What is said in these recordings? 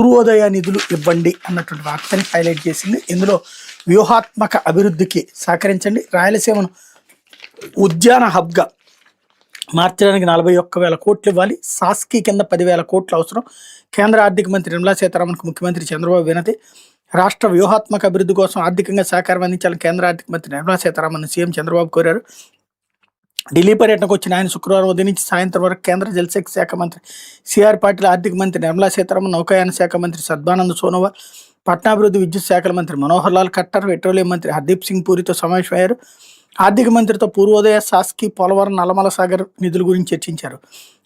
పూర్వోదయ నిధులు ఇవ్వండి అన్నటువంటి వార్తని హైలైట్ చేసింది. ఇందులో వ్యూహాత్మక అభివృద్ధికి సహకరించండి, రాయలసీమను ఉద్యాన హబ్గా మార్చడానికి 41,000 కోట్లు ఇవ్వాలి, సాస్కి కింద 10,000 కోట్లు అవసరం, కేంద్ర ఆర్థిక మంత్రి నిర్మలా సీతారామన్కు ముఖ్యమంత్రి చంద్రబాబు వినతి, రాష్ట్ర వ్యూహాత్మక అభివృద్ధి కోసం ఆర్థికంగా సహకారం అందించాలని కేంద్ర ఆర్థిక మంత్రి నిర్మలా సీతారామన్ సీఎం చంద్రబాబు కోరారు. ఢిల్లీ పర్యటనకు వచ్చిన ఆయన శుక్రవారం ఉదయం నుంచి సాయంత్రం వరకు కేంద్ర జలశక్తి శాఖ మంత్రి సిఆర్ పాటిల్, ఆర్థిక మంత్రి నిర్మలా సీతారామన్, నౌకాయాన శాఖ మంత్రి సర్బానంద్ సోనోవాల్, పట్టణాభివృద్ధి విద్యుత్ శాఖల మంత్రి మనోహర్ లాల్ ఖట్టర్, పెట్రోలియం మంత్రి హర్దీప్ సింగ్ పూరితో సమావేశమయ్యారు. ఆర్థిక మంత్రితో పూర్వోదయ, సాస్కి, పోలవరం, నల్లమల సాగర్ నిధుల గురించి చర్చించారు.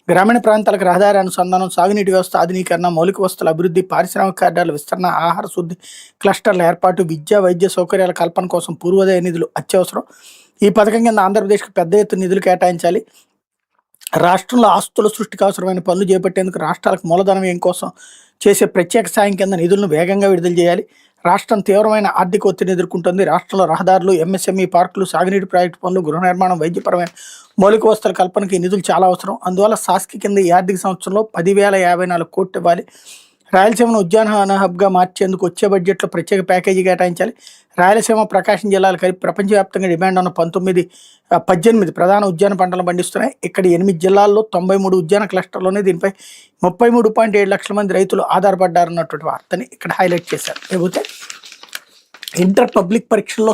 గ్రామీణ ప్రాంతాలకు రహదారి అనుసంధానం, సాగునీటి వ్యవస్థ ఆధునీకరణ, మౌలిక వసతుల అభివృద్ధి, పారిశ్రామిక కారిడార్ల విస్తరణ, ఆహార శుద్ధి క్లస్టర్ల ఏర్పాటు, విద్యా వైద్య సౌకర్యాల కల్పన కోసం పూర్వోదయ నిధులు అత్యవసరం. ఈ పథకం కింద ఆంధ్రప్రదేశ్కి పెద్ద ఎత్తున నిధులు కేటాయించాలి. రాష్ట్రంలో ఆస్తుల సృష్టికి అవసరమైన పనులు చేపట్టేందుకు రాష్ట్రాలకు మూలధన వ్యయం కోసం చేసే ప్రత్యేక సాయం కింద నిధులను వేగంగా విడుదల చేయాలి. రాష్ట్రం తీవ్రమైన ఆర్థిక ఒత్తిడిని ఎదుర్కొంటుంది. రాష్ట్రంలో రహదారులు, ఎంఎస్ఎంఈ పార్కులు, సాగునీటి ప్రాజెక్టు పనులు, గృహ నిర్మాణం, వైద్యపరమైన మౌలిక వసతుల కల్పనకి నిధులు చాలా అవసరం. అందువల్ల సాస్కి కింద ఈ ఆర్థిక సంవత్సరంలో 10,054 కోట్లు ఇవ్వాలి. రాయలసీమను ఉద్యాన హబ్గా మార్చేందుకు వచ్చే బడ్జెట్లో ప్రత్యేక ప్యాకేజీ కేటాయించాలి. రాయలసీమ, ప్రకాశం జిల్లాలు కలిపి ప్రపంచవ్యాప్తంగా డిమాండ్ ఉన్న 18 ప్రధాన ఉద్యాన పంటలను పండిస్తున్నాయి. ఇక్కడ 8 జిల్లాల్లో 93 ఉద్యాన క్లస్టర్లోనే దీనిపై 33.7 లక్షల మంది రైతులు ఆధారపడ్డారన్నటువంటి వార్తని ఇక్కడ హైలైట్ చేశారు. లేకపోతే ఇంటర్ పబ్లిక్ పరీక్షల్లో